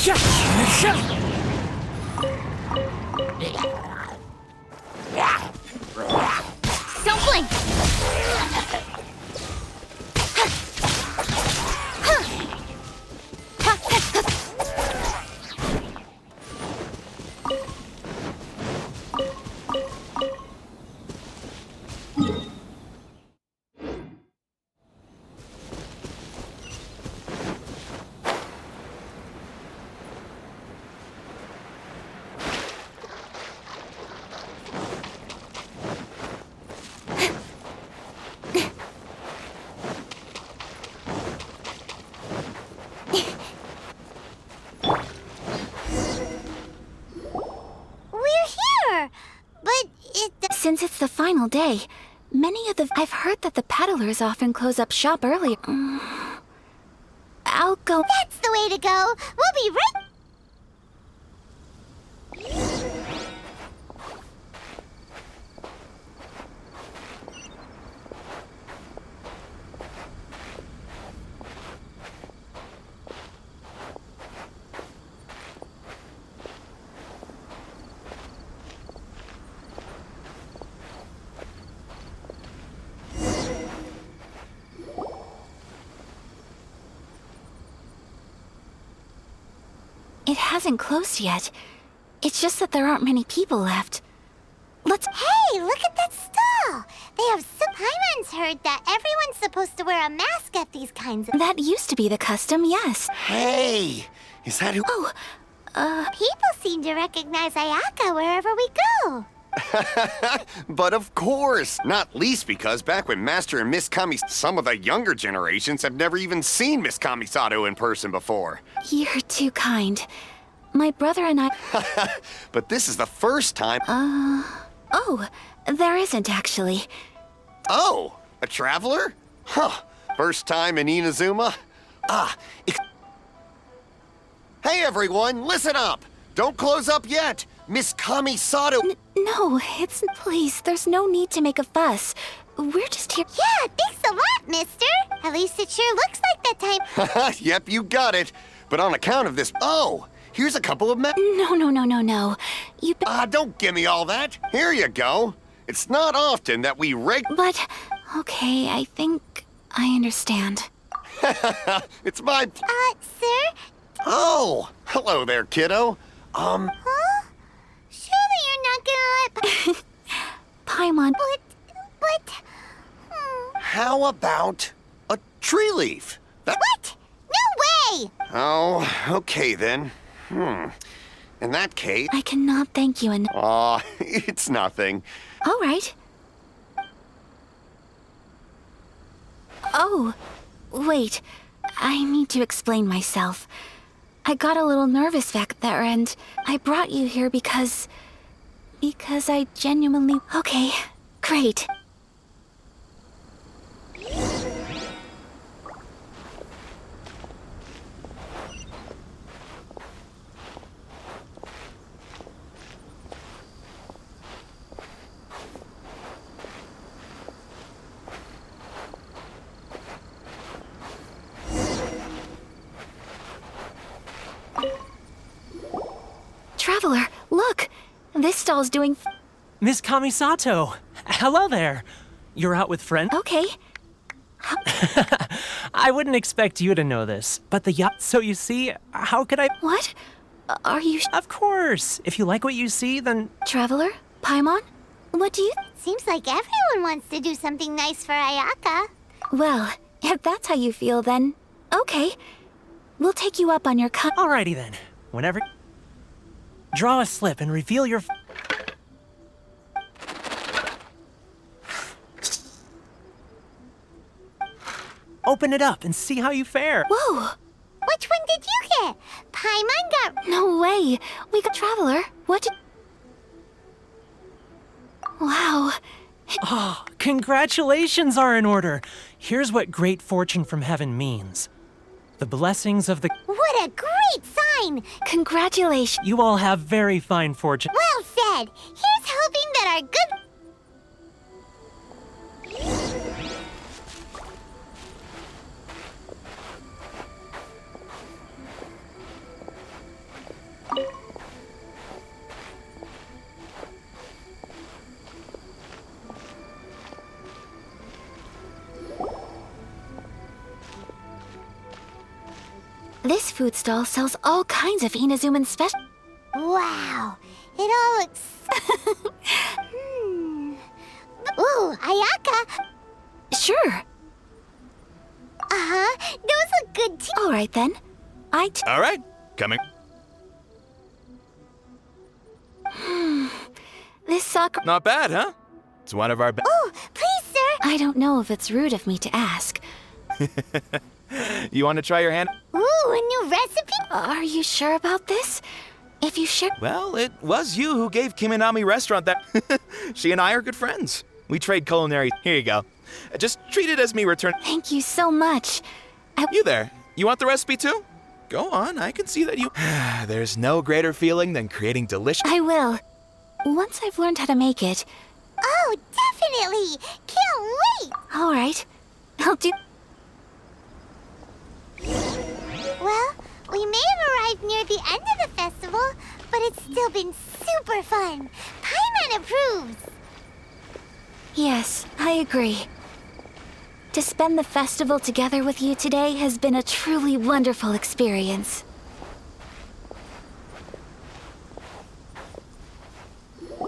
Don't blink! Since it's the final day, I've heard that the peddlers often close up shop early. I'll go. That's the way to go. We'll be right. It hasn't closed yet. It's just that there aren't many people left. Let's— Hey, look at that stall! They have Paimon's heard that everyone's supposed to wear a mask at these kinds of— That used to be the custom, yes. Hey! Is that who— Oh, People seem to recognize Ayaka wherever we go. But of course! Not least because back when Master and Miss some of the younger generations have never even seen Miss Kamisato in person before. You're too kind. My brother and I— But this is the first time— Oh, there isn't actually. Oh, a traveler? Huh. First time in Inazuma? Hey everyone, listen up! Don't close up yet! Miss Kamisato— No, it's— Please, there's no need to make a fuss. We're just here— Yeah, thanks a lot, mister. At least it sure looks like that time. Yep, you got it. But on account of this— Oh, here's a couple of No. You— don't give me all that. Here you go. It's not often that we But, okay, I think I understand. It's my— Sir? Oh, hello there, kiddo. Huh? Surely you're not gonna let... Paimon. But... How about a tree leaf? What? No way! Oh, okay then. In that case— I cannot thank you enough. Aw, it's nothing. All right. Oh, wait. I need to explain myself. I got a little nervous back there, and I brought you here because I genuinely— Okay, great. Traveler, look! This stall's doing— Miss Kamisato! Hello there! You're out with friends? Okay. I wouldn't expect you to know this, but the yacht— So you see, how could I— What? Are you— Of course! If you like what you see, then— Traveler? Paimon? What do you— Seems like everyone wants to do something nice for Ayaka. Well, if that's how you feel, then— Okay. We'll take you up on your Alrighty then. Whenever— Draw a slip and reveal your— Open it up and see how you fare. Whoa! Which one did you get? Paimon got... No way! We got— Traveler, what did— Wow. Oh, congratulations are in order. Here's what great fortune from heaven means. The blessings of the— What a great sign! Congratulations. You all have very fine fortune. Well said. Here's hoping that our good... This food stall sells all kinds of Inazuman special. Wow, it all looks... Ooh, Ayaka! Sure. Uh-huh, those look good too. All right then. All right, coming. This soccer... Not bad, huh? It's one of our best. Oh, please, sir! I don't know if it's rude of me to ask. You want to try your hand? Ooh, a new recipe? Are you sure about this? If you sure... Well, it was you who gave Kiminami Restaurant that. She and I are good friends. We trade culinary. Here you go. Just treat it as me return. Thank you so much. You there. You want the recipe too? Go on, I can see that you... There's no greater feeling than creating delicious... I will. Once I've learned how to make it. Oh, definitely! Can't wait! All right. I'll do... Well, we may have arrived near the end of the festival, but it's still been super fun. Paimon approves. Yes, I agree. To spend the festival together with you today has been a truly wonderful experience.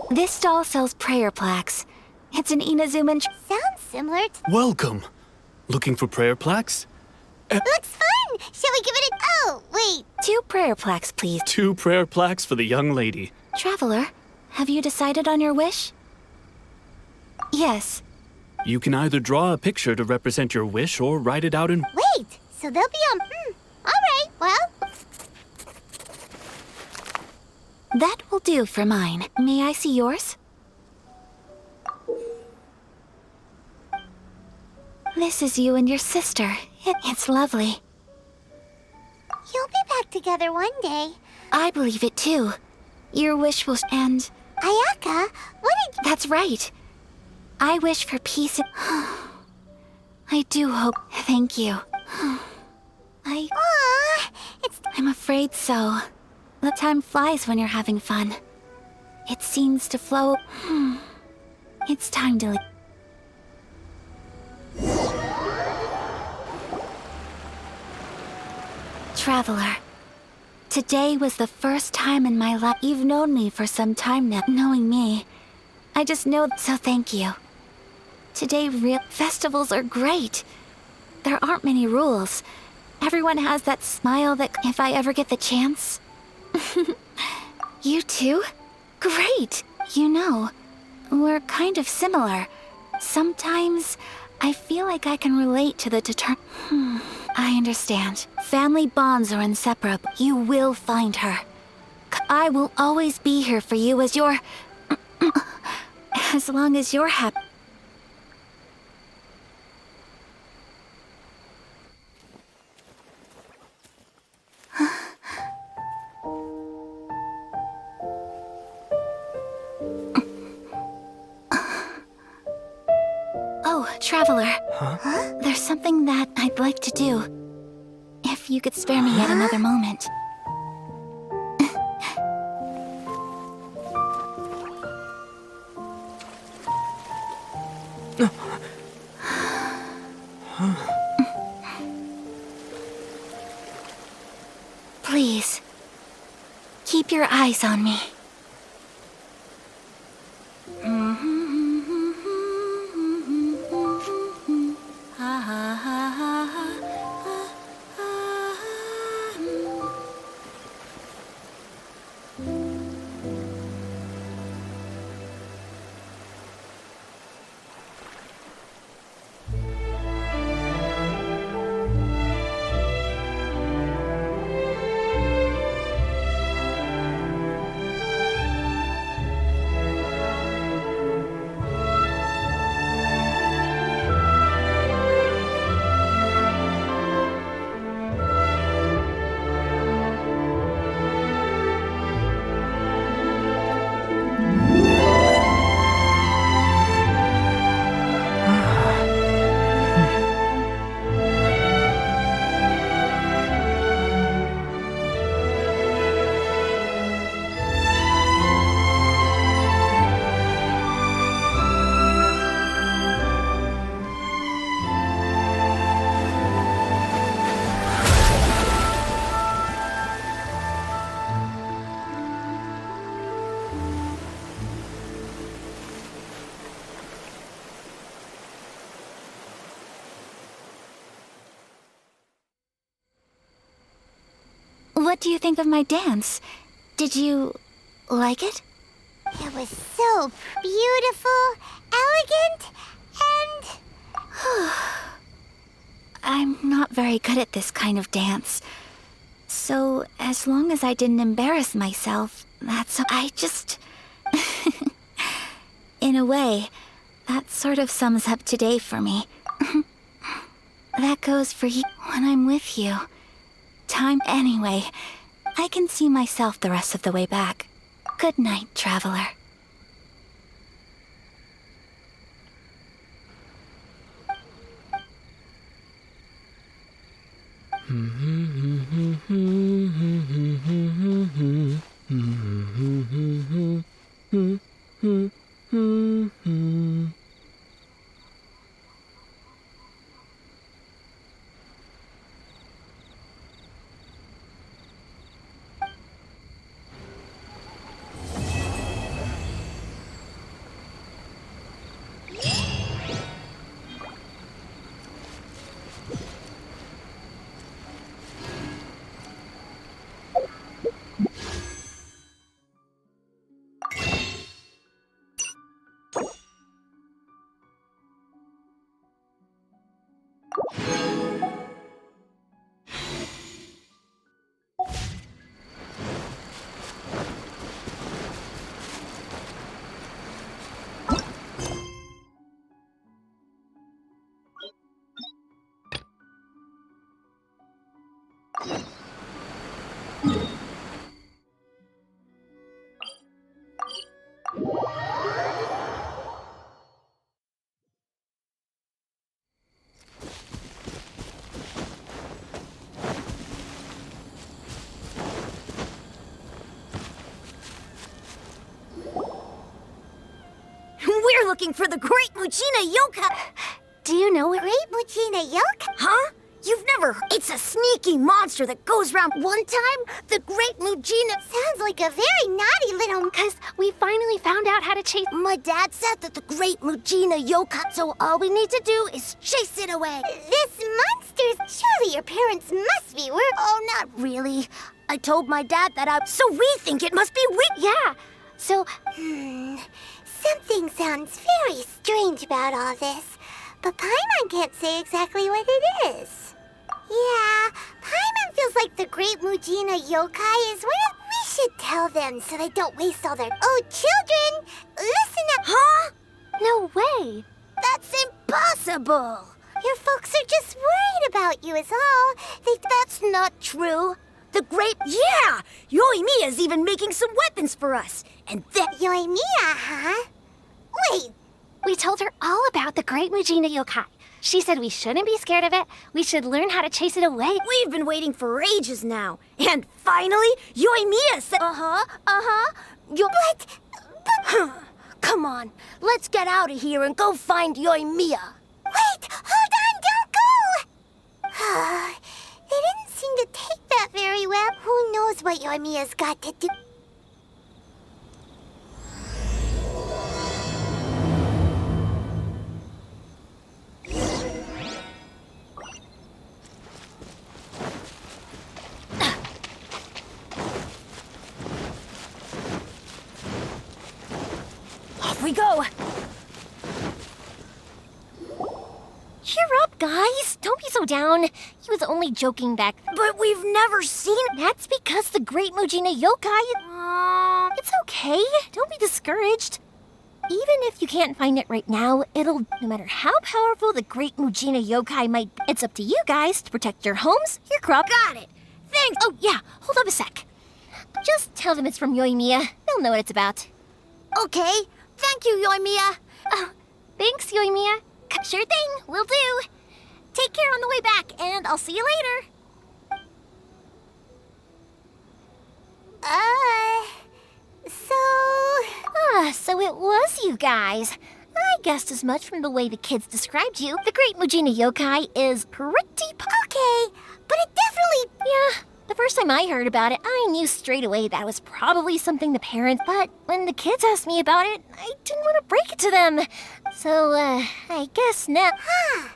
This stall sells prayer plaques. It's an Inazuman... Sounds similar to... Welcome. Looking for prayer plaques? Looks fun! Shall we give it a... Oh, wait. 2 prayer plaques, please. 2 prayer plaques for the young lady. Traveler, have you decided on your wish? Yes. You can either draw a picture to represent your wish or write it out in... Wait, so they'll be on... Alright, well... That will do for mine. May I see yours? This is you and your sister. It's lovely. You'll be back together one day. I believe it too. Your wish will... And... Ayaka, what did... That's right. I wish for peace and... I do hope... Thank you. Aww, it's... I'm afraid so. The time flies when you're having fun. It seems to flow... It's time to leave. Traveler, today was the first time in my life you've known me for some time now. Knowing me, I just know, so thank you. Today, real festivals are great. There aren't many rules. Everyone has that smile that if I ever get the chance. You too? Great! You know, we're kind of similar. Sometimes I feel like I can relate to the I understand. Family bonds are inseparable. You will find her. I will always be here for you as your... as long as you're happy. Oh, Traveler. Huh? There's something that I'd like to do. If you could spare me yet another moment. Please, keep your eyes on me. What do you think of my dance? Did you like it? It was so beautiful, elegant, and... I'm not very good at this kind of dance. So, as long as I didn't embarrass myself, I just... In a way, that sort of sums up today for me. That goes for you when I'm with you. Anyway, I can see myself the rest of the way back. Good night, traveler. We're looking for the Great Mujina Yokai! Do you know Great Mujina Yokai? Huh? You've never... It's a sneaky monster that goes around. One time, the Great Mujina... Sounds like a very naughty little... Because we finally found out how to chase... My dad said that the Great Mujina Yokai, so all we need to do is chase it away. This monster's... Surely your parents must be Oh, not really. I told my dad that So we think it must be Yeah, so... Something sounds very strange about all this, but Paimon can't say exactly what it is. Yeah, Paimon feels like the Great Mujina Yokai is one of... We should tell them so they don't waste all their... Oh, children! Listen up! Huh? No way! That's impossible! Your folks are just worried about you is all. That's not true. The Great... Yeah! Yoimiya's even making some weapons for us. And then... Yoimiya, huh? Wait! We told her all about the Great Mujina Yokai. She said we shouldn't be scared of it. We should learn how to chase it away. We've been waiting for ages now. And finally, Yoimiya said... But... Come on, let's get out of here and go find Yoimiya. Wait! Hold on! Don't go! They didn't seem to take that very well. Who knows what Yoimiya's got to do? Off we go. Cheer up, guys. Don't be so down. He was only joking back. But we've never seen... That's because the Great Mujina Yokai... It's okay. Don't be discouraged. Even if you can't find it right now, no matter how powerful the Great Mujina Yokai might be, it's up to you guys to protect your homes, your crop... Got it. Thanks. Oh, yeah. Hold up a sec. Just tell them it's from Yoimiya. They'll know what it's about. Okay. Thank you, Yoimiya. Oh, thanks, Yoimiya. Sure thing. Will do. Take care on the way back, and I'll see you later. So it was you guys. I guessed as much from the way the kids described you. The Great Mujina Yokai is pretty... Okay, but it definitely... Yeah, the first time I heard about it, I knew straight away that was probably something the parents... But when the kids asked me about it, I didn't want to break it to them. So, I guess now... Huh.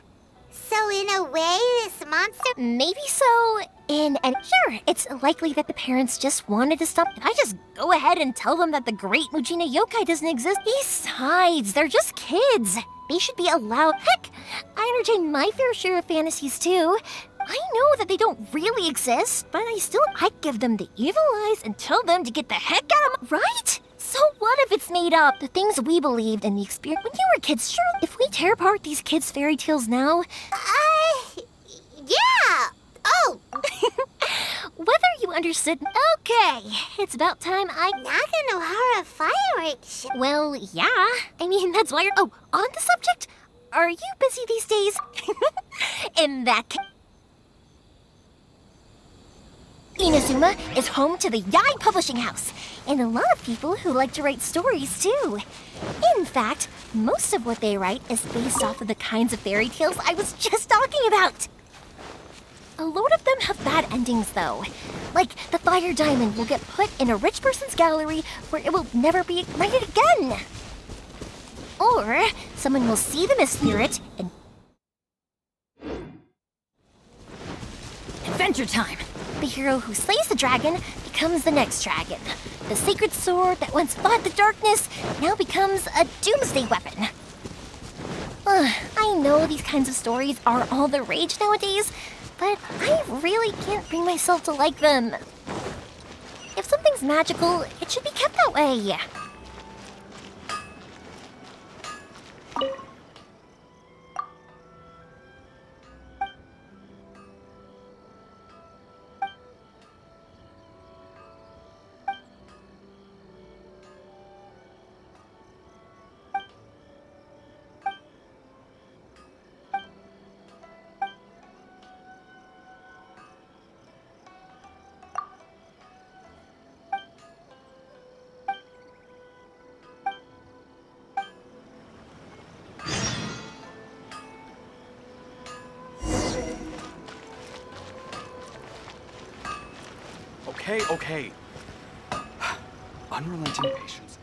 So in a way, this monster... Maybe so. in, and sure, it's likely that the parents just wanted to stop. I just go ahead and tell them that the great Mujina yokai doesn't exist. Besides, they're just kids. They should be allowed. Heck, I entertain my fair share of fantasies too. I know that they don't really exist, but I give them the evil eyes and tell them to get the heck out of my, right? So what if it's made up? The things we believed in the experience when you were kids, sure. If we tear apart these kids' fairy tales now, Yeah! Oh! whether you understood, okay, it's about time I. Nakanohara fireworks show. Well, yeah. I mean, that's why you're. Oh, on the subject, are you busy these days? In that case. Inazuma is home to the Yai Publishing House, and a lot of people who like to write stories too. In fact, most of what they write is based off of the kinds of fairy tales I was just talking about. A load of them have bad endings, though. Like, the fire diamond will get put in a rich person's gallery where it will never be ignited again. Or, someone will see the mist spirit and... Adventure time! The hero who slays the dragon becomes the next dragon. The sacred sword that once fought the darkness now becomes a doomsday weapon. I know these kinds of stories are all the rage nowadays, but I really can't bring myself to like them. If something's magical, it should be kept that way. Okay. Unrelenting patience.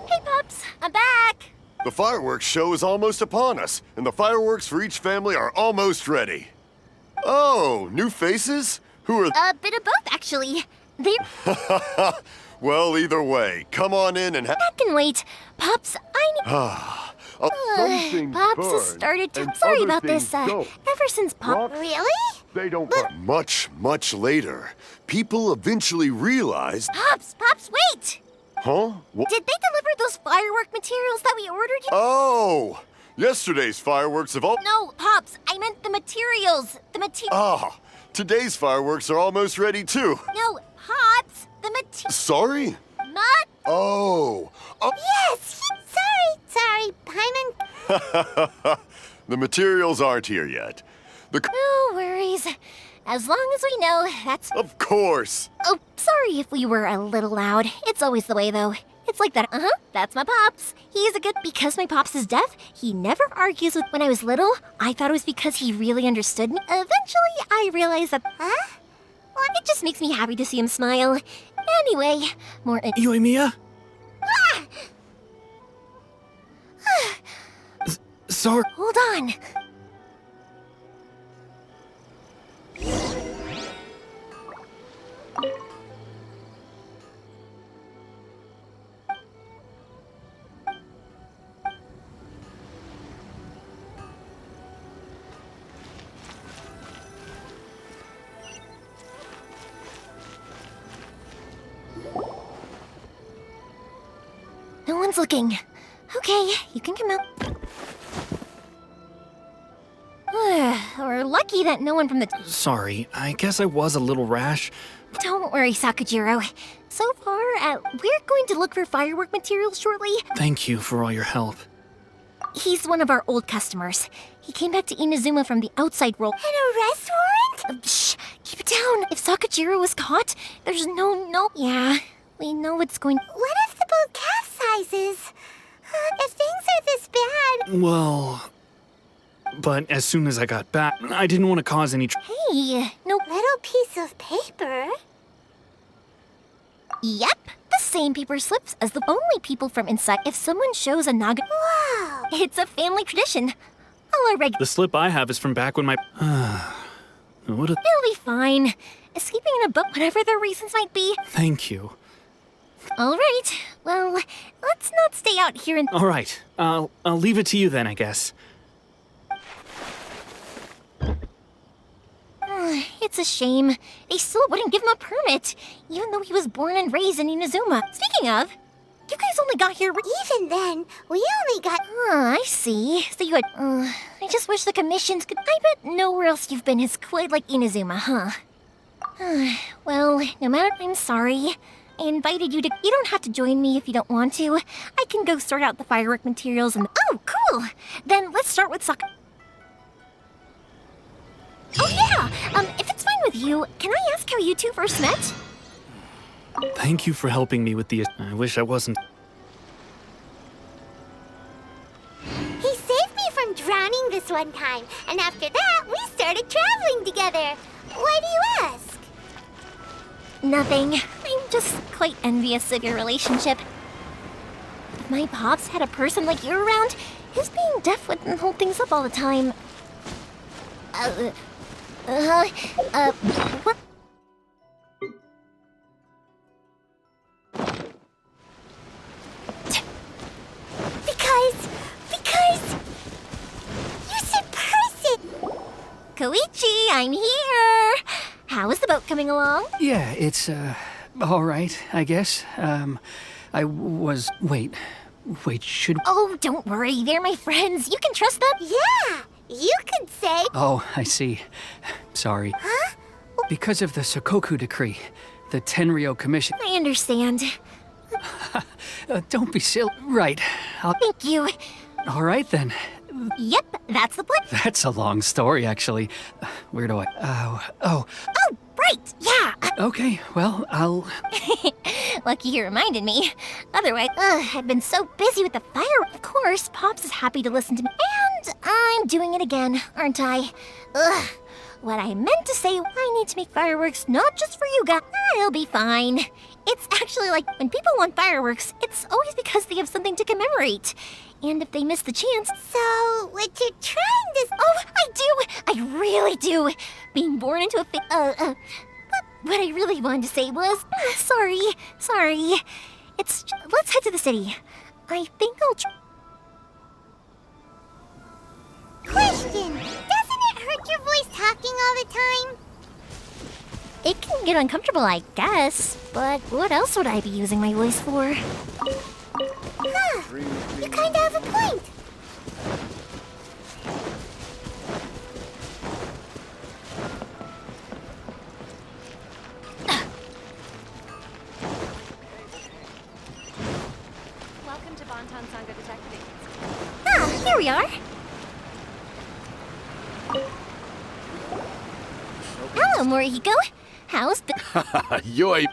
Hey, Pups, I'm back! The fireworks show is almost upon us, and the fireworks for each family are almost ready. Oh, new faces? Who are... A bit of both, actually. They... Well, either way, come on in and I can wait. Pups, I need... Something Pops has started to... Sorry about this, ever since Pop... Really? They don't... Much later, people eventually realized... Pops, wait! Huh? Did they deliver those firework materials that we ordered? Oh! Yesterday's fireworks have all... No, Pops, I meant the materials. Today's fireworks are almost ready, too. No, Pops, the Sorry? Oh. Yes! Sorry, Paimon. The materials aren't here yet. No worries. As long as we know, that's... Of course. Oh, sorry if we were a little loud. It's always the way, though. It's like that. That's my Pops. He's a good... Because my Pops is deaf, he never argues with... When I was little, I thought it was because he really understood me. Eventually, I realized that... Well, it just makes me happy to see him smile. Anyway, more... Yoimiya? Sorry. Hold on. one's looking. Okay, you can come out. We're lucky that no one from the... Sorry, I guess I was a little rash. Don't worry, Sakajiro. So far, we're going to look for firework materials shortly. Thank you for all your help. He's one of our old customers. He came back to Inazuma from the outside world. An arrest warrant? Shh! Keep it down! If Sakajiro was caught, there's no... Yeah, we know what's going... What if the boat capsizes? If things are this bad... Well... But as soon as I got back, I didn't want to cause any Hey, no... Little piece of paper? Yep, the same paper slips as the only people from inside. If someone shows a naga... Wow! It's a family tradition. All our The slip I have is from back when my... What a... It'll be fine. Escaping in a boat, whatever the reasons might be. Thank you. All right, well, let's not stay out here and... All right, I'll leave it to you then, I guess. It's a shame. They still wouldn't give him a permit, even though he was born and raised in Inazuma. Speaking of, you guys only got here... Even then, we only got... I see. So you had... I just wish the commissions could... I bet nowhere else you've been is quite like Inazuma, huh? Well, no matter... I'm sorry. I invited you to... You don't have to join me if you don't want to. I can go sort out the firework materials and... Oh, cool! Then let's start with Saka... Oh, yeah! If it's fine with you, can I ask how you two first met? Thank you for helping me with the... I wish I wasn't... He saved me from drowning this one time, and after that, we started traveling together. Why do you ask? Nothing. I'm just quite envious of your relationship. If my pops had a person like you around, his being deaf wouldn't hold things up all the time. What? Because... You said person! Koichi, I'm here! How is the boat coming along? Yeah, it's, all right, I guess. I was... Wait, should... Oh, don't worry, they're my friends. You can trust them. Yeah, you could say... Oh, I see. Sorry. Huh? Because of the Sokoku decree, the Tenryo Commission... I understand. Don't be silly. Right. Thank you. All right, then. Yep, that's the plan. That's a long story, actually. Where do I... Oh, right, yeah. Okay, well, I'll... Lucky you reminded me. Otherwise, I've been so busy with the fire. Of course, Pops is happy to listen to me. And I'm doing it again, aren't I? What I meant to say, I need to make fireworks not just for you guys. I'll be fine. It's actually like when people want fireworks, it's always because they have something to commemorate. And if they miss the chance... So, what you're trying to... Oh, I do! I really do! Being born into a but what I really wanted to say was... sorry. Let's head to the city. I think I'll Question! Doesn't it hurt your voice talking all the time? It can get uncomfortable, I guess. But what else would I be using my voice for? Huh. You kinda have a point. Welcome to Bonton Sangha Detective Agency. Ah, here we are. Hello, Morihiko. How's the... Yoi,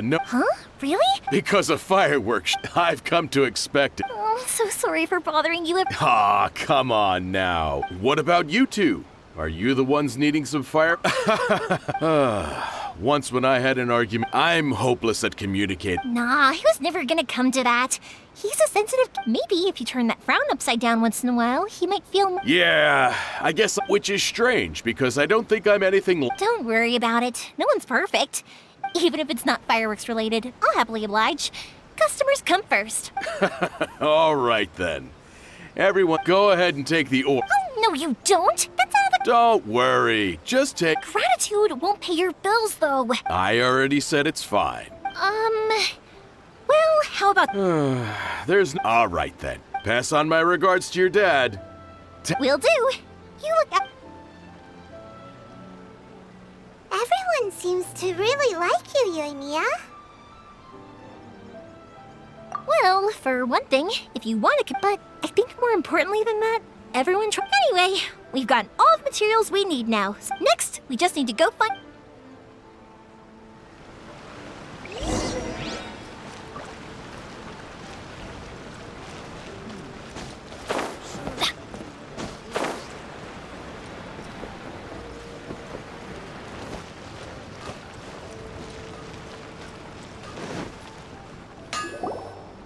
no. Huh? Really? Because of fireworks, I've come to expect it. Oh, so sorry for bothering you. Come on now. What about you two? Are you the ones needing some fire? Once when I had an argument, I'm hopeless at communicating. Nah, he was never gonna come to that. He's a sensitive... Maybe if you turn that frown upside down once in a while, he might feel... Yeah, I guess, which is strange, because I don't think I'm anything... Don't worry about it. No one's perfect. Even if it's not fireworks related, I'll happily oblige. Customers come first. All right, then. Everyone, go ahead and take the order. Oh, no, you don't. That's out of the... Don't worry. Just take... Gratitude won't pay your bills, though. I already said it's fine. Well, how about... All right then. Pass on my regards to your dad. Will do. You look... Everyone seems to really like you, Yoimiya. Well, for one thing, if you want to... But I think more importantly than that, everyone try... Anyway, we've got all the materials we need now. So next, we just need to go find...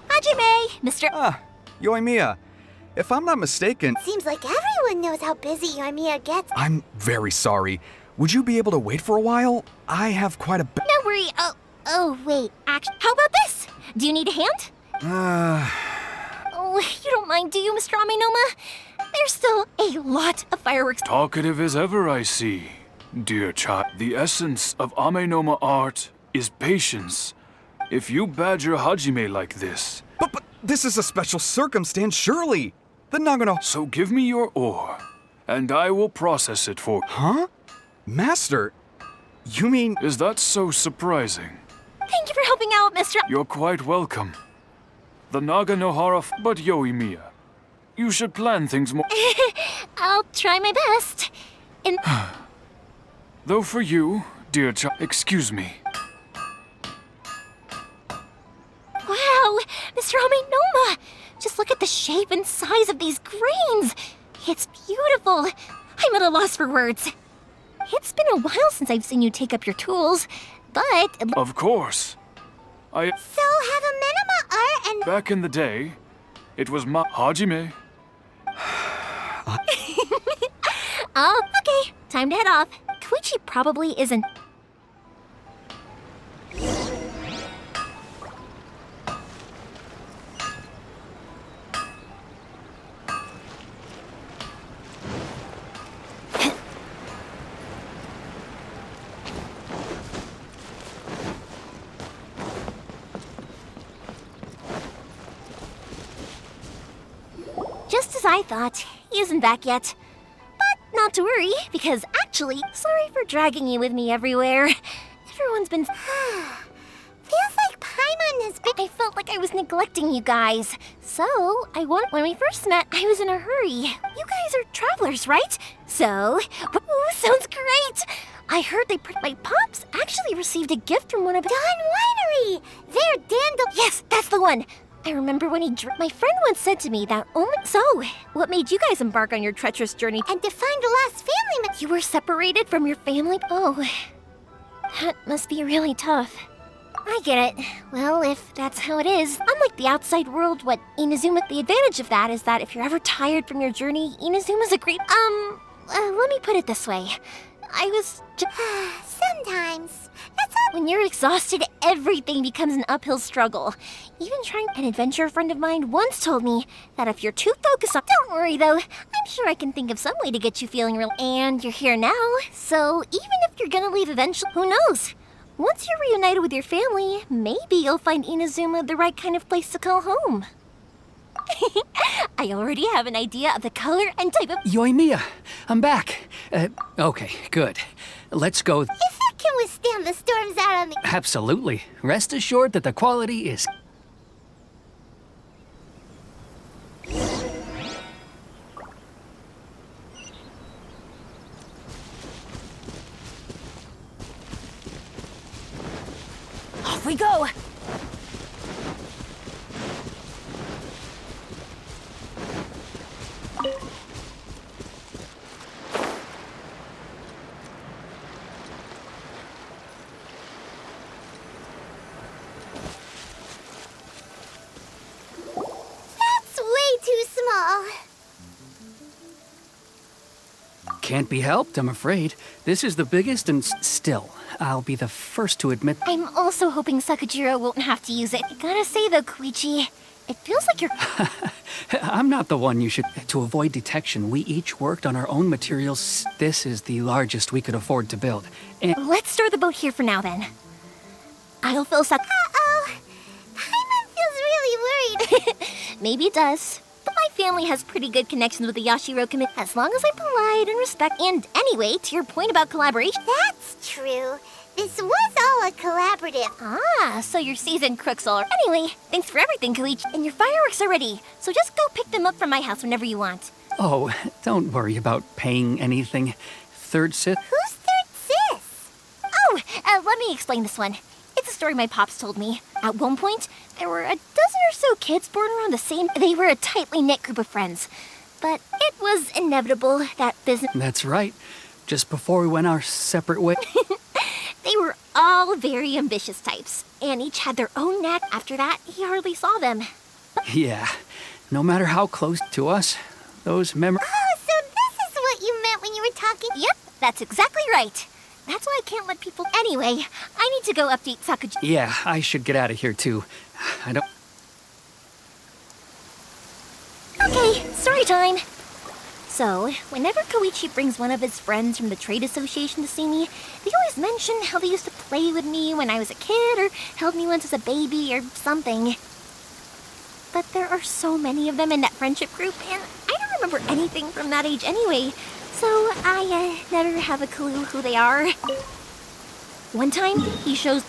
Hajime, Mr. Yoimiya, if I'm not mistaken, Seems like everyone knows how busy Yoimiya gets. I'm very sorry. Would you be able to wait for a while? I have quite a bit. No worry. Oh, wait. Actually, how about this? Do you need a hand? Oh, you don't mind, do you, Mr. Amenoma? There's still a lot of fireworks. Talkative as ever, I see. Dear child, the essence of Amenoma art is patience. If you badger Hajime like this... But this is a special circumstance, surely. The Nagano... So give me your ore, and I will process it for... Huh? Master? You mean... Is that so surprising? Thank you for helping out, Mr. You're quite welcome. The Naganohara... But Yoimiya, you should plan things more... I'll try my best. And... Though for you, dear child... Excuse me. Wow, Mr. Amenoma! Just look at the shape and size of these grains. It's beautiful. I'm at a loss for words. It's been a while since I've seen you take up your tools, but... Of course. So have a minima art and... Back in the day, it was my... Hajime. Oh, okay. Time to head off. Koichi probably isn't... Just as I thought, he isn't back yet. But not to worry, because actually, sorry for dragging you with me everywhere. Everyone's been... Feels like Paimon has been... I felt like I was neglecting you guys. So, when we first met, I was in a hurry. You guys are travelers, right? So, ooh, sounds great! I heard my pops actually received a gift from one of... Dawn Winery! They're Dandel... Yes, that's the one! I remember when my friend once said to me that only... So, what made you guys embark on your treacherous journey? And to find a lost family member... You were separated from your family? Oh, that must be really tough. I get it. Well, if that's how it is, unlike the outside world, what Inazuma... The advantage of that is that if you're ever tired from your journey, Inazuma's a great... let me put it this way. I was... Sometimes. That's all... When you're exhausted, everything becomes an uphill struggle. Even trying... An adventurer friend of mine once told me that if you're too focused on... Don't worry, though. I'm sure I can think of some way to get you feeling real... And you're here now, so even if you're gonna leave eventually, who knows? Once you're reunited with your family, maybe you'll find Inazuma the right kind of place to call home. I already have an idea of the color and type of... Yoimiya, I'm back. Okay, good. Let's go. If it can withstand the storms out on the... Absolutely. Rest assured that the quality is... Off we go! That's way too small. Can't be helped, I'm afraid. This is the biggest and still, I'll be the first to admit... I'm also hoping Sakajiro won't have to use it. I gotta say though, Koichi, it feels like you're... I'm not the one you should... To avoid detection, we each worked on our own materials. This is the largest we could afford to build. And... Let's store the boat here for now then. I'll fill Uh-oh. Paimon Maybe it does. But my family has pretty good connections with the Yashiro committee, as long as I'm polite and respect. And anyway, to your point about collaboration. That's true. This was all a collaborative. Ah, so you're seasoned crooks all. Anyway, thanks for everything, Koichi. And your fireworks are ready, so just go pick them up from my house whenever you want. Oh, don't worry about paying anything. Third Sith. Who's Third Sis? Oh, let me explain this one. It's a story my pops told me. At one point, there were a dozen or so kids born around the same. They were a tightly knit group of friends. But it was inevitable that business. That's right. Just before we went our separate ways. They were all very ambitious types, and each had their own knack. After that, he hardly saw them. Yeah, no matter how close to us, those memories. Oh, so this is what you meant when you were talking? Yep, that's exactly right. That's why I can't let people. Anyway, I need to go update Sakuji. Yeah, I should get out of here too. I don't. Okay, story time. So, whenever Koichi brings one of his friends from the trade association to see me, they always mention how they used to play with me when I was a kid or held me once as a baby or something. But there are so many of them in that friendship group, and I don't remember anything from that age anyway, so I never have a clue who they are. One time, he shows...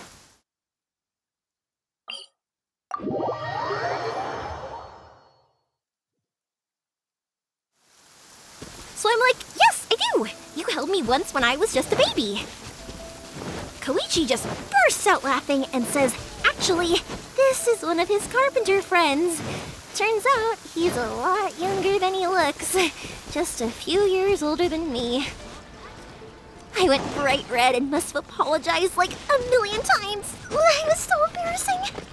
So I'm like, yes, I do! You held me once when I was just a baby. Koichi just bursts out laughing and says, actually, this is one of his carpenter friends. Turns out he's a lot younger than he looks. Just a few years older than me. I went bright red and must have apologized like a million times. It was so embarrassing.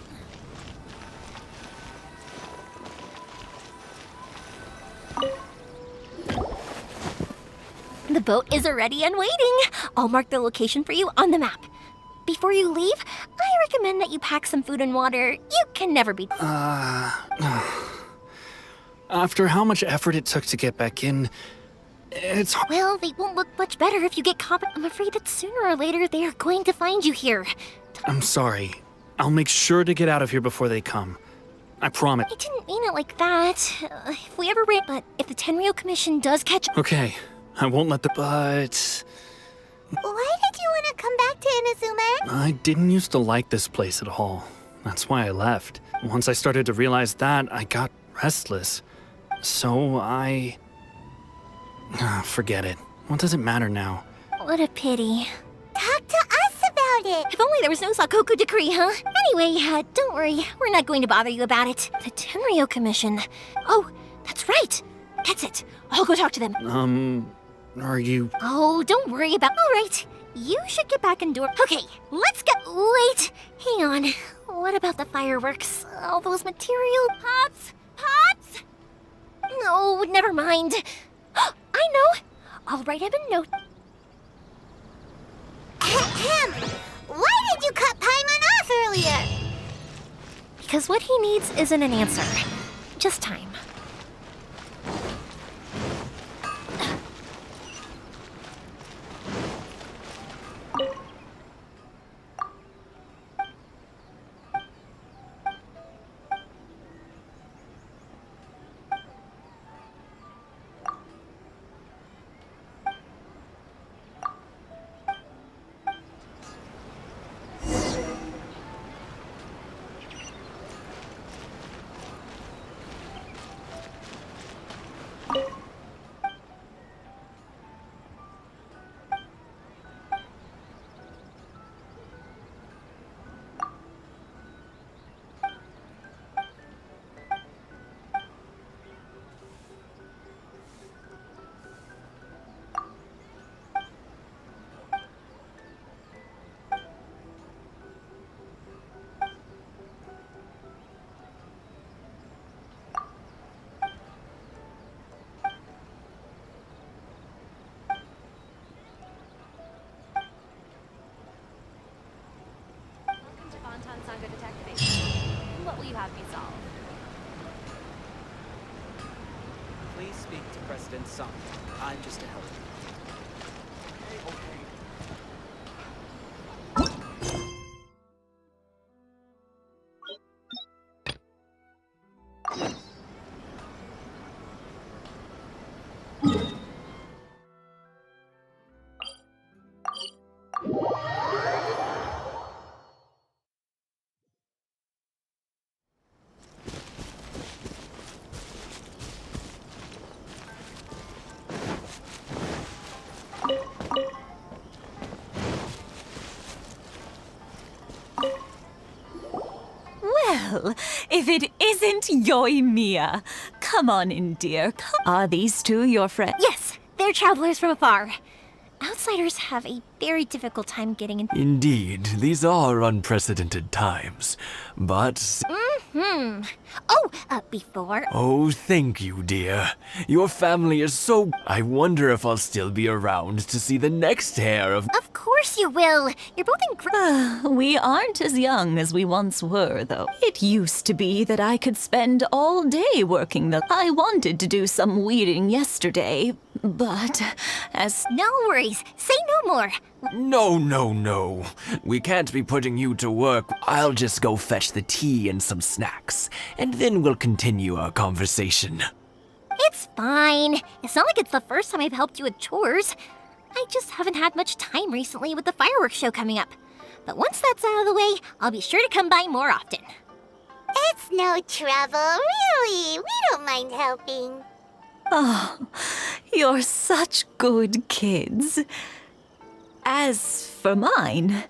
The boat is ready and waiting. I'll mark the location for you on the map. Before you leave, I recommend that you pack some food and water. You can never be... After how much effort it took to get back in, it's... Well, they won't look much better if you get caught. I'm afraid that sooner or later they are going to find you here. I'm sorry. I'll make sure to get out of here before they come. I promise. I didn't mean it like that. If we ever ran... But if the Tenryo Commission does catch... Okay, I won't let the... But... Why did you want to come back to Inazuma? I didn't used to like this place at all. That's why I left. Once I started to realize that, I got restless. So I... Forget it. What does it matter now? What a pity. Talk to us about it. If only there was no Sakoku decree, huh? Anyway, don't worry. We're not going to bother you about it. The Tenryo Commission. Oh, that's right. That's it. I'll go talk to them. Are you... Oh, don't worry about... All right. You should get back indoors. Okay, let's go... Wait. Hang on. What about the fireworks? All those material... Pops? Pops? No, never mind. I know. I'll write him a note. Ahem. Why did you cut Paimon off earlier? Because what he needs isn't an answer. Just time. What will you have me solve? Please speak to President Sung. I'm just a helper. Well, if it isn't Yoimiya. Come on in, dear. Are these two your friends? Yes, they're travelers from afar. Outsiders have a very difficult time getting in. Indeed, these are unprecedented times. But... Before... Oh, thank you, dear. Your family is so... I wonder if I'll still be around to see the next heir of... Of course you will. You're both in... We aren't as young as we once were, though. It used to be that I could spend all day working the... I wanted to do some weeding yesterday, but as... No worries. Say no more. No. We can't be putting you to work. I'll just go fetch the tea and some snacks, and then we'll continue our conversation. It's fine. It's not like it's the first time I've helped you with chores. I just haven't had much time recently with the fireworks show coming up. But once that's out of the way, I'll be sure to come by more often. It's no trouble, really. We don't mind helping. Oh, you're such good kids. As for mine,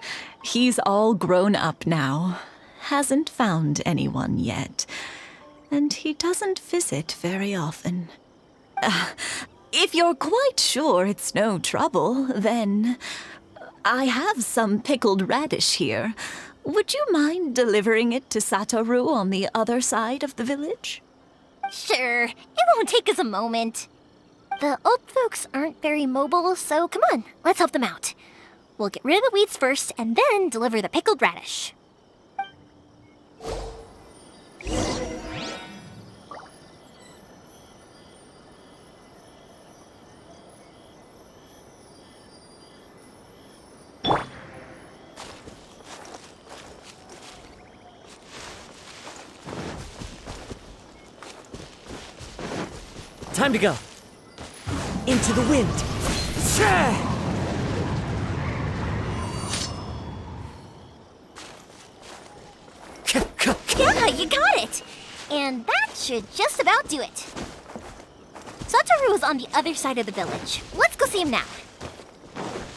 he's all grown up now. Hasn't found anyone yet. And he doesn't visit very often. If you're quite sure it's no trouble, then I have some pickled radish here. Would you mind delivering it to Satoru on the other side of the village? Sure, it won't take us a moment. The old folks aren't very mobile, so come on, let's help them out. We'll get rid of the weeds first and then deliver the pickled radish. Time to go. Into the wind. Yeah, you got it! And that should just about do it. Satoru is on the other side of the village. Let's go see him now.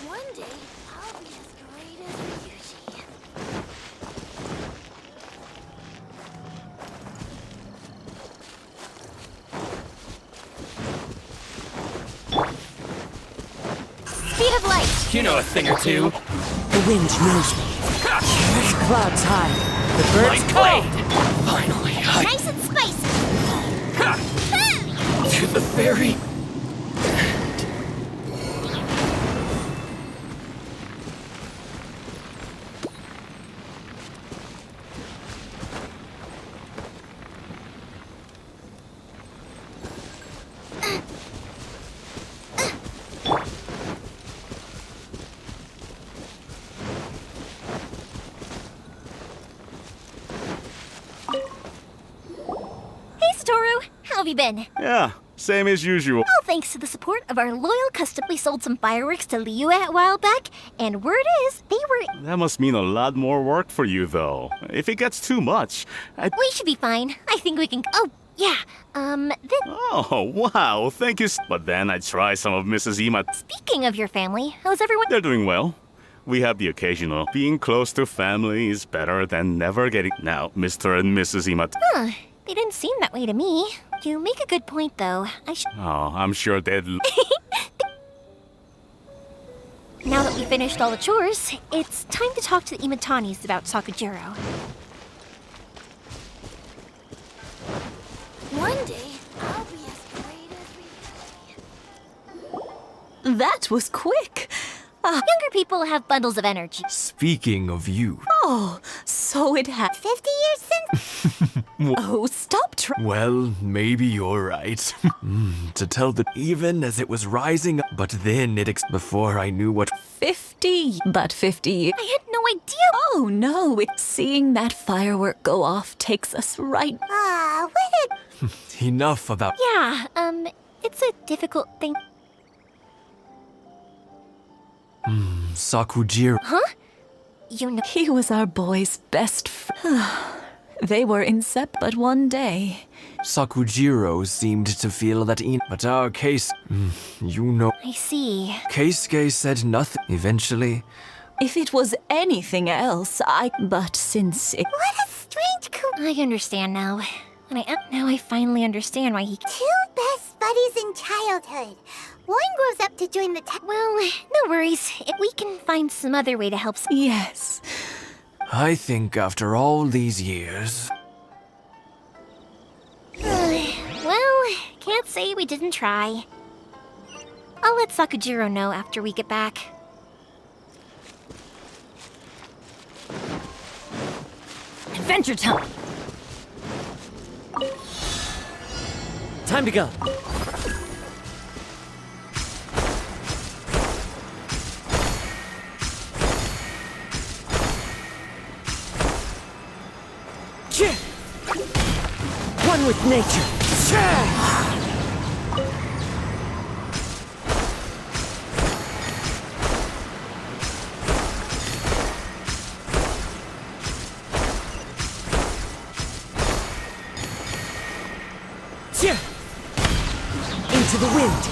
One day, I'll be as great as Ryuji. Speed of light! You know a thing or two. The wind knows me. Clouds high. The birds played. Finally, Nice and spicy! to the ferry. How have you been? Yeah, same as usual. All thanks to the support of our loyal customer. We sold some fireworks to Liu a while back, and word is they were... That must mean a lot more work for you, though. If it gets too much, We should be fine. I think we can... Oh, yeah. Oh, wow, thank you. But then I'd try some of Mrs. Ima. Speaking of your family, how's everyone? They're doing well. We have the occasional. Being close to family is better than never getting... Now, Mr. and Mrs. Ima... Huh. They didn't seem that way to me. You make a good point, though. Oh, I'm sure they'd... Now that we finished all the chores, it's time to talk to the Imatanis about Sakujiro. One day, I'll be as great as Ryuji. That was quick. Younger people have bundles of energy. Speaking of you... Oh, so it had 50 years since... Oh, stop Well, maybe you're right. To tell the... Even as it was rising, but then before I knew what... 50, but 50 years. I had no idea. Oh no, seeing that firework go off takes us right... what a... Enough about... Yeah, it's a difficult thing. Sakujiro... Huh? You know... He was our boy's best friend. They were inseparable, but one day... Sakujiro seemed to feel that but our case... you know... I see. Keisuke said nothing. Eventually... If it was anything else, but since it... What a strange I understand now. Now I finally understand why he... Two best buddies in childhood. One grows up to join the Well, no worries. If we can find some other way to help... Yes. I think after all these years... Well, can't say we didn't try. I'll let Sakujiro know after we get back. Adventure time! Time to go. One with nature. Into the wind.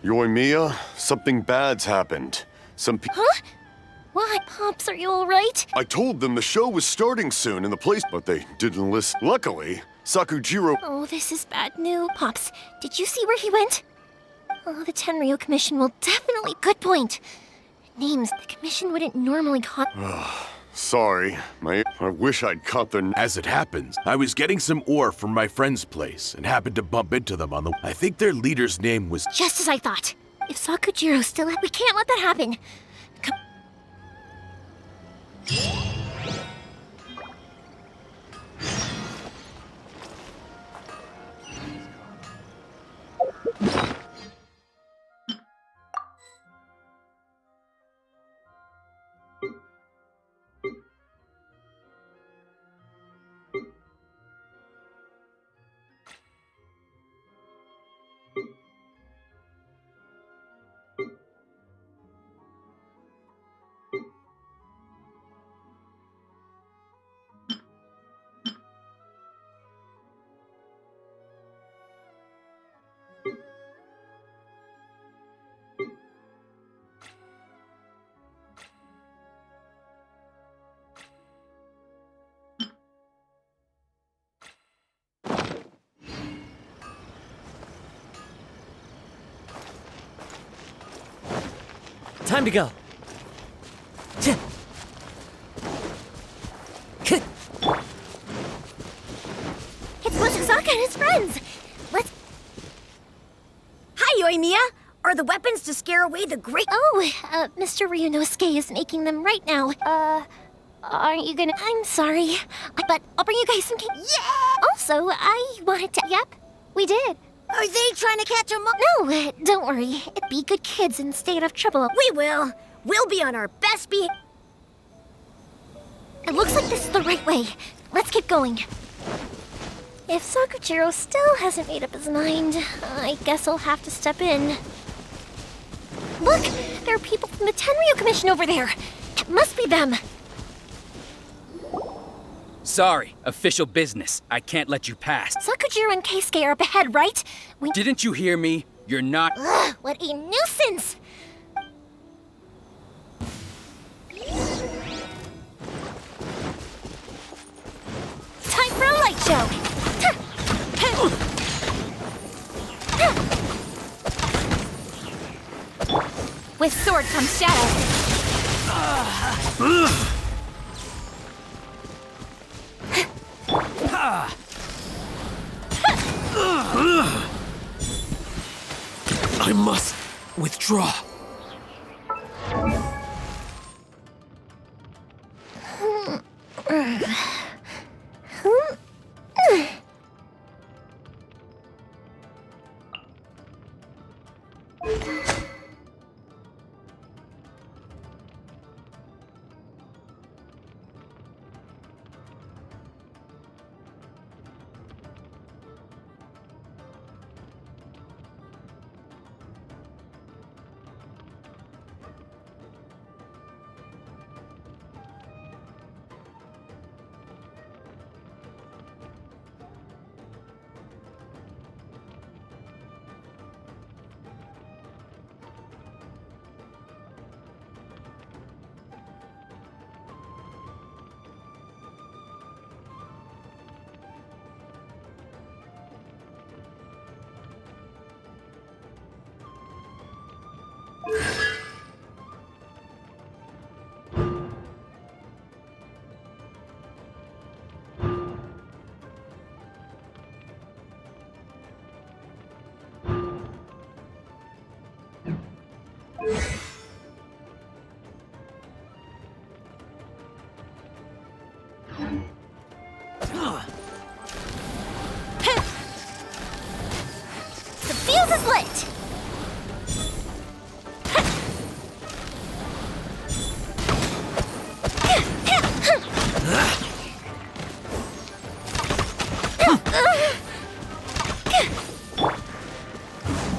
Yoimiya, something bad's happened. Huh? Why, Pops, are you alright? I told them the show was starting soon in the place, but they didn't listen. Luckily, Sakujiro... Oh, this is bad news. Pops, did you see where he went? Oh, the Tenryo Commission will definitely... Good point. Names the Commission wouldn't normally call... Sorry. I wish I'd caught the... As it happens, I was getting some ore from my friend's place and happened to bump into them on the... I think their leader's name was... Just as I thought. If Sakujiro's still... We can't let that happen. Come... Time to go. It's Mochizaka and his friends! Let's... Hi, Yoimiya! Are the weapons to scare away the great... Oh, Mr. Ryunosuke is making them right now. Aren't you gonna... I'm sorry, but I'll bring you guys some cake. Yeah! Also, I wanted to... Yep, we did. Are they trying to catch him up? No, don't worry. Be good kids and stay out of trouble. We will. We'll be on our best behavior. It looks like this is the right way. Let's get going. If Sakujiro still hasn't made up his mind, I guess I'll have to step in. Look! There are people from the Tenryo Commission over there. It must be them. Sorry, official business. I can't let you pass. Sakujiro and Keisuke are up ahead, right? Didn't you hear me? You're not... Ugh, what a nuisance! Time for a light show! With sword comes shadow. I must Withdraw. The fuse is lit!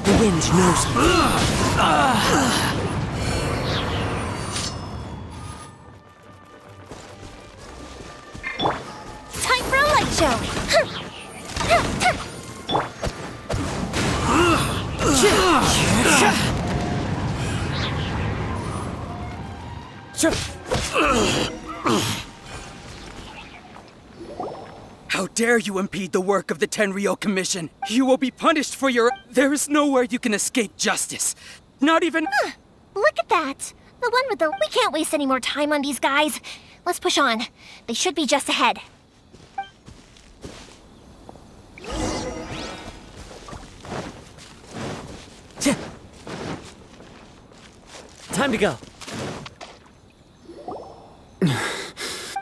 The wind knows me. Time for a light show! How dare you impede the work of the Tenryou Commission? You will be punished for your... There is nowhere you can escape justice. Not even... Look at that! The one with the... We can't waste any more time on these guys. Let's push on. They should be just ahead. Time to go.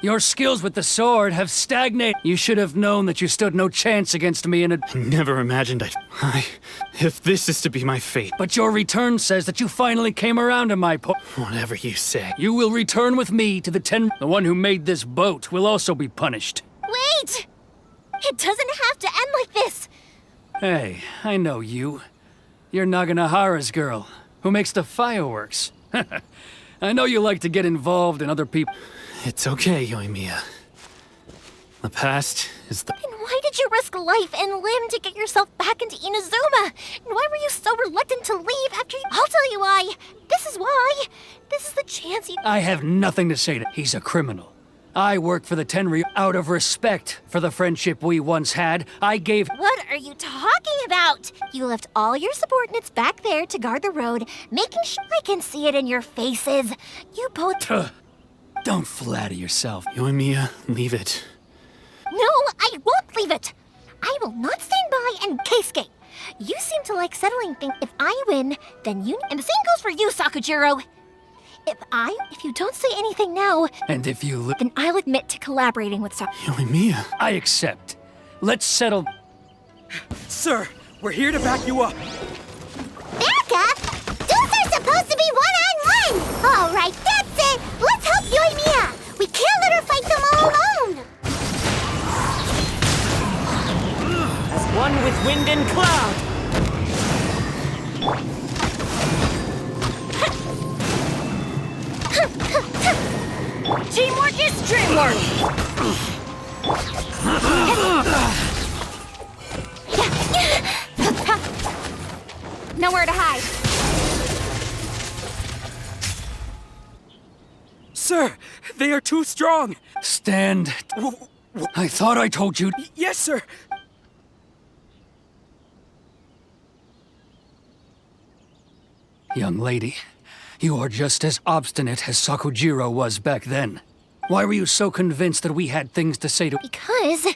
Your skills with the sword have stagnated. You should have known that you stood no chance against me in a... Never imagined if this is to be my fate. But your return says that you finally came around to my Whatever you say. You will return with me to the The one who made this boat will also be punished. Wait! It doesn't have to end like this! Hey, I know you. You're Naganahara's girl, who makes the fireworks. I know you like to get involved in other people. It's okay, Yoimiya. The past is the... Then why did you risk life and limb to get yourself back into Inazuma? And why were you so reluctant to leave after you... I'll tell you why. This is why. This is the chance you... I have nothing to say to... He's a criminal. I work for the Tenryou out of respect for the friendship we once had. I gave... What are you talking about? You left all your subordinates back there to guard the road, making sure I can see it in your faces. You both... Don't flatter yourself. Yoimiya, leave it. No, I won't leave it. I will not stand by and case-gate. You seem to like settling things. If I win, then you... And the same goes for you, Sakujiro. If you don't say anything now... And if you... Then I'll admit to collaborating with Yoimiya. I accept. Let's settle... Sir, we're here to back you up. Back up? Those are supposed to be one-on-one! All right, that's it! Let's help Yoimiya! We can't let her fight them all alone! As one with wind and cloud. Teamwork is dreamwork! Nowhere to hide. Sir, they are too strong. Stand. I thought I told you. Yes, sir. Young lady, you are just as obstinate as Sakujiro was back then. Why were you so convinced that we had things to say to... Because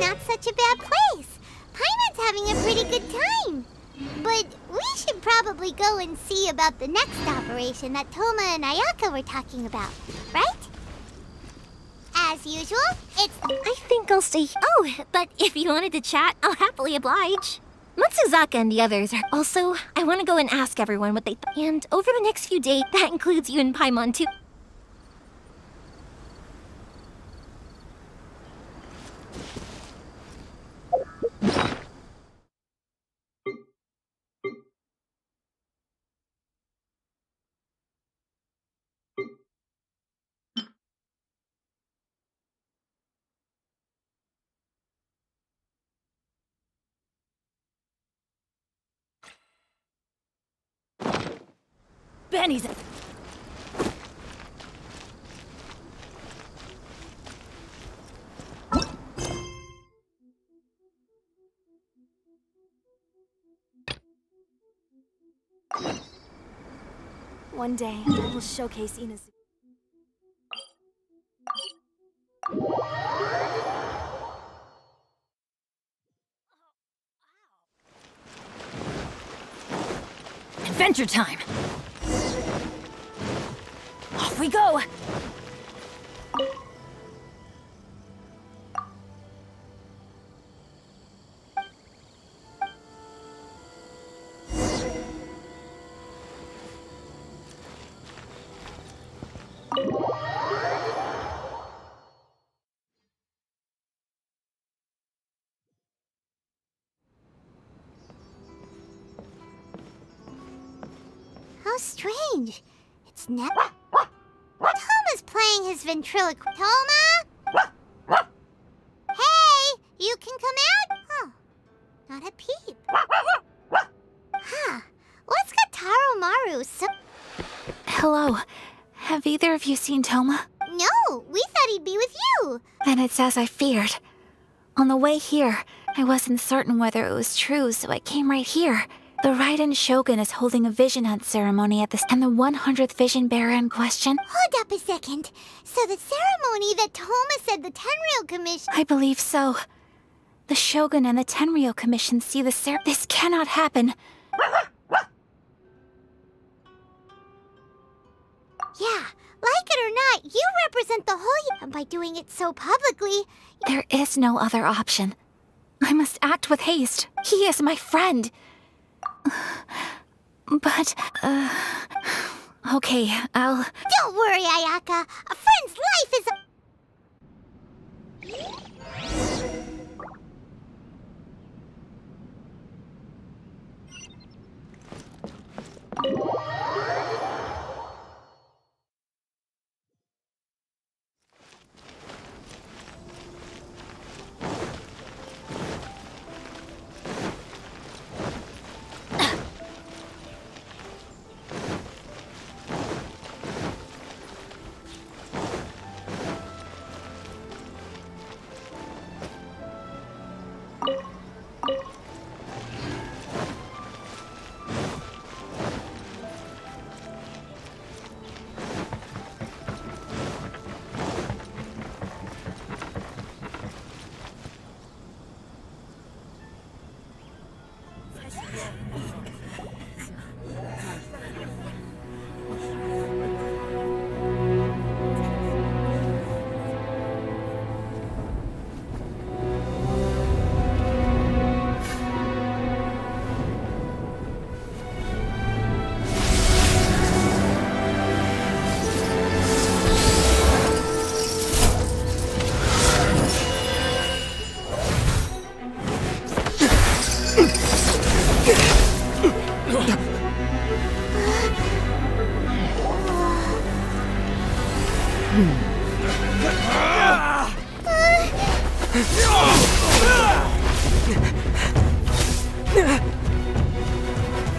not such a bad place. Paimon's having a pretty good time. But we should probably go and see about the next operation that Toma and Ayaka were talking about, right? As usual, it's... I think I'll stay. Oh, but if you wanted to chat, I'll happily oblige. Matsuzaka and the others are... Also, I want to go and ask everyone what they... And over the next few days, that includes you and Paimon too. Benny's... One day, I will showcase Inazuma. Adventure time! Off we go! How strange. It's never... Toma's playing his ventriloquist. Toma? Hey, you can come out? Oh, not a peep. Huh. What's got Taro Maru so... Hello. Have either of you seen Toma? No, we thought he'd be with you. Then it's as I feared. On the way here, I wasn't certain whether it was true, so I came right here. The Raiden Shogun is holding a vision hunt ceremony at this, and the 100th vision bearer in question. Hold up a second. So the ceremony that Toma said the Tenryou Commission... I believe so. The Shogun and the Tenryou Commission see the This cannot happen. Yeah, like it or not, you represent the whole... And by doing it so publicly... There is no other option. I must act with haste. He is my friend. But, okay, I'll... Don't worry, Ayaka. A friend's life is a...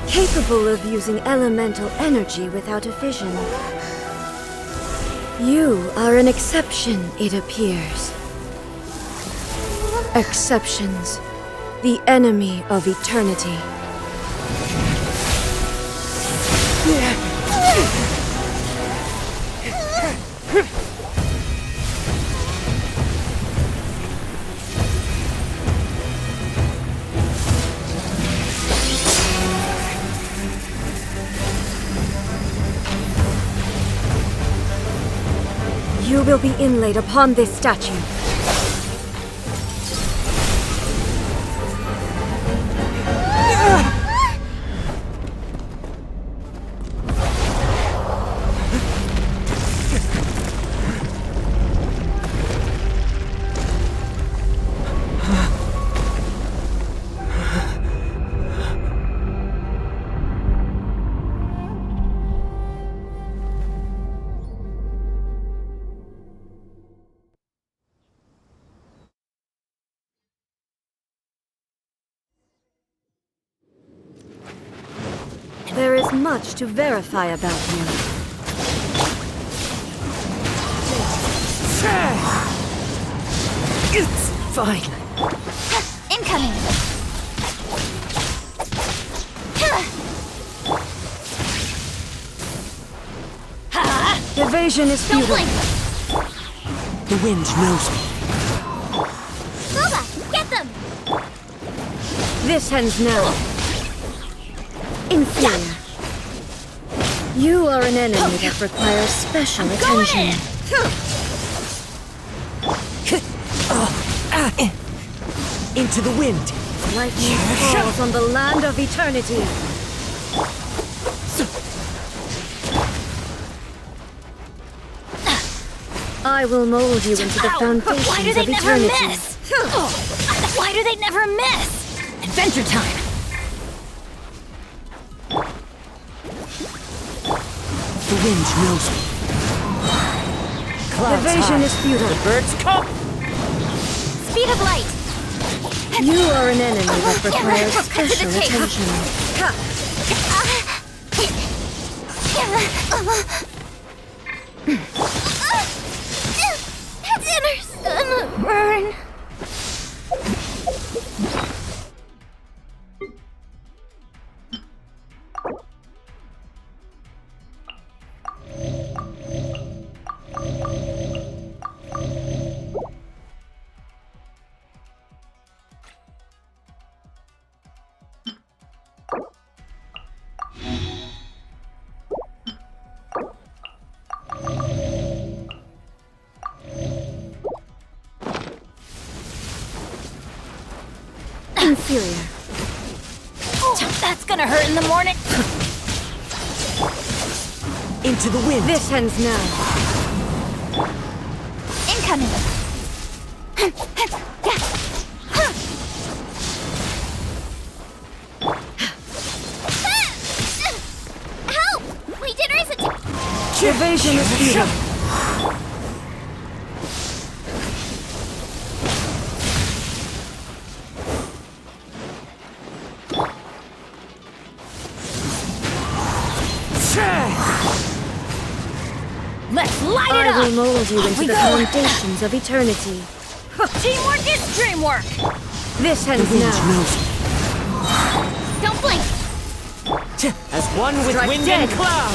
Capable of using elemental energy without a fission. You are an exception, it appears. Exceptions, the enemy of eternity. You will be inlaid upon this statue. There is much to verify about you. It's fine. Incoming! Evasion is futile. The wind knows me. Boba, get them! This ends now. Inferior. You are an enemy that requires special attention. Into the wind. Lightning falls on the land of eternity. I will mold you into the foundations Why do they of never eternity. miss? Why do they never miss? Adventure time! The wind knows me. Clouds Evasion high. is futile. The birds come. Speed of light! You are an enemy that requires special attention. Dinner's gonna burn. Inferior. That's gonna hurt in the morning. Into the wind. This ends now. Incoming! Help! My dinner isn't... Evasion is futile. Let's light it I up! will mold you into we the go. foundations of eternity. Teamwork is dreamwork! This ends The wind now. knows me. Don't blink! As one with Strike wind dead. and cloud.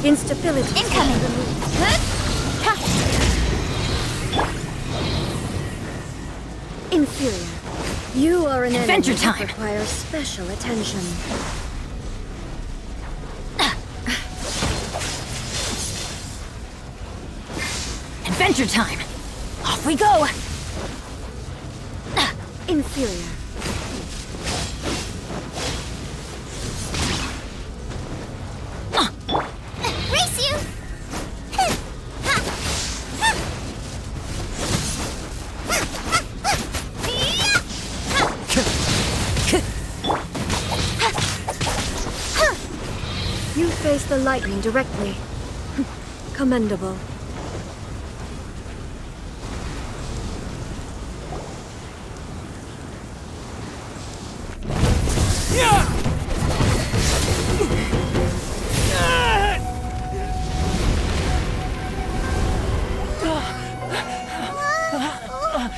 Instability. Incoming! Inferior. You are an Adventure enemy that time. requires special attention. Adventure time! Off we go! Inferior. Race you! You face the lightning directly. Commendable.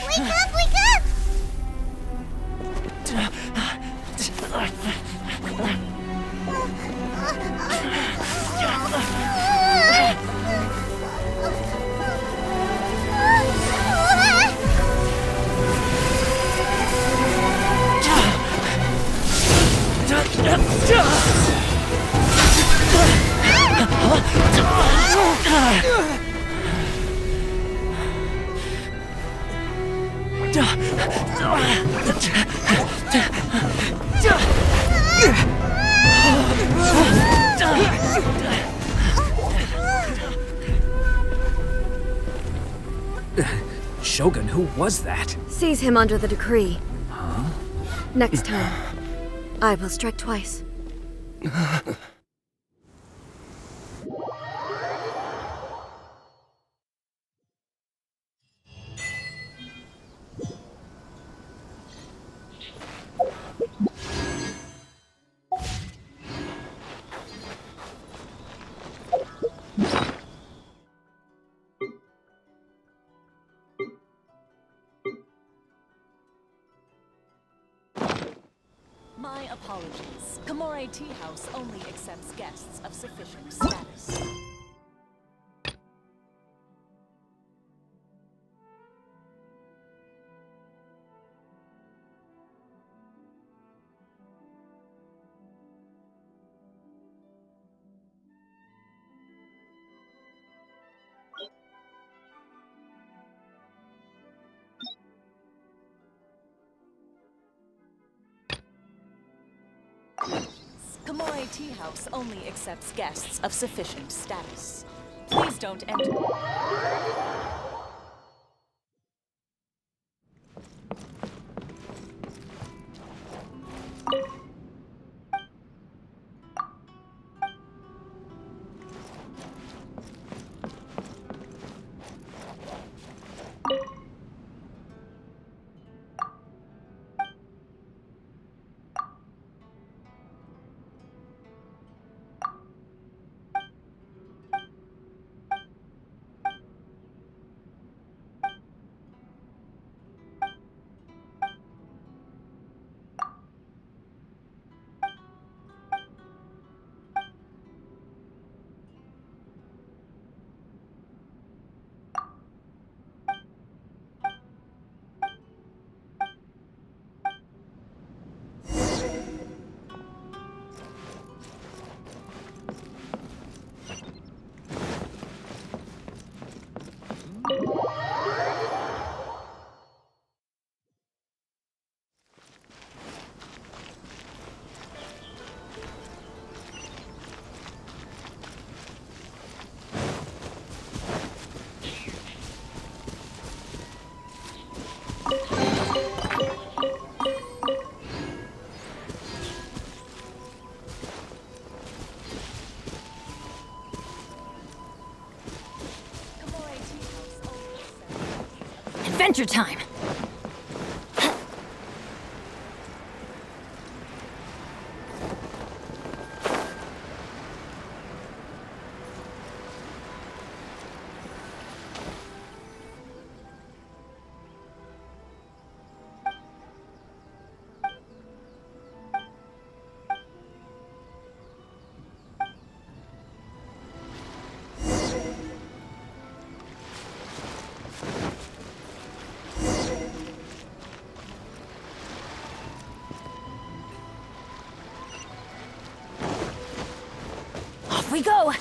Wake up, wake up! Shogun, who was that? Seize him under the decree. Huh? Next time, I will strike twice. My apologies. Kamore Tea House only accepts guests of sufficient status. Kamore Tea House only accepts guests of sufficient status. Please don't enter. Adventure time! Off we go!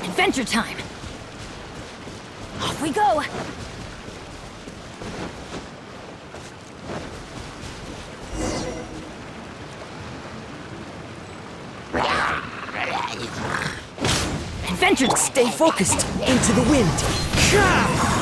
Adventure time! Off we go! Adventure! Stay focused! Into the wind!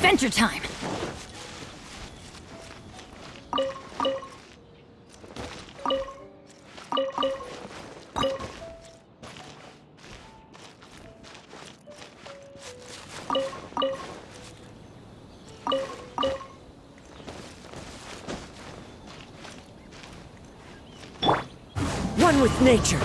adventure time! One with nature.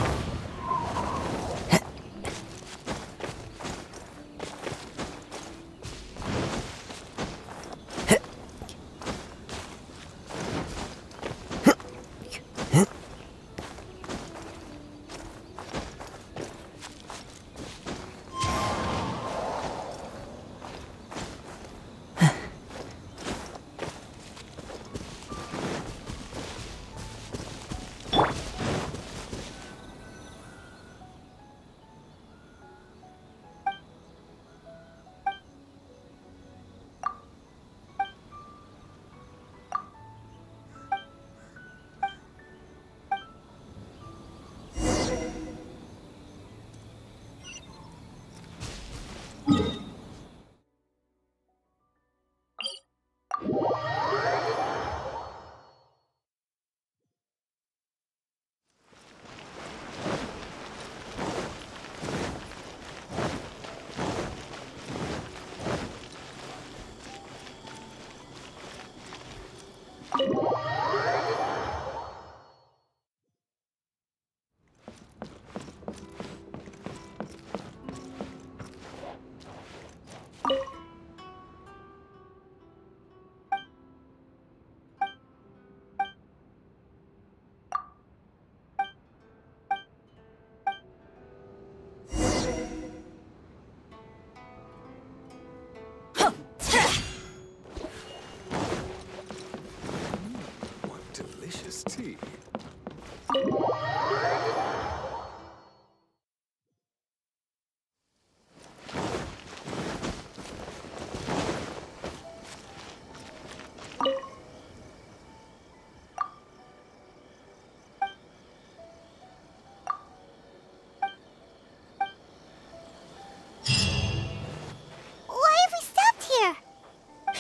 Delicious tea.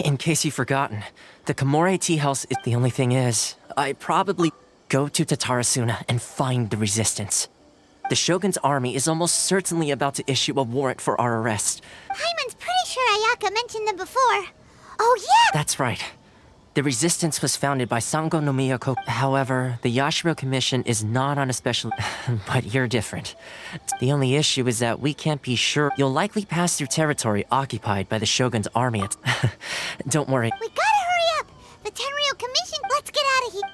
In case you've forgotten, the Komore Tea House is the only thing is, I probably go to Tatarasuna and find the resistance. The Shogun's army is almost certainly about to issue a warrant for our arrest. Paimon's pretty sure Ayaka mentioned them before. Oh yeah! That's right. The resistance was founded by Sango no Miyako. However, the Yashiro Commission is not on a special... but you're different. The only issue is that we can't be sure you'll likely pass through territory occupied by the Shogun's army. Don't worry. We gotta hurry up! The Tenryou Commission, let's get out of here!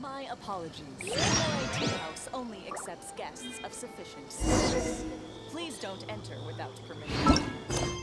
My apologies. The Tea House only accepts guests of sufficient status. Please don't enter without permission.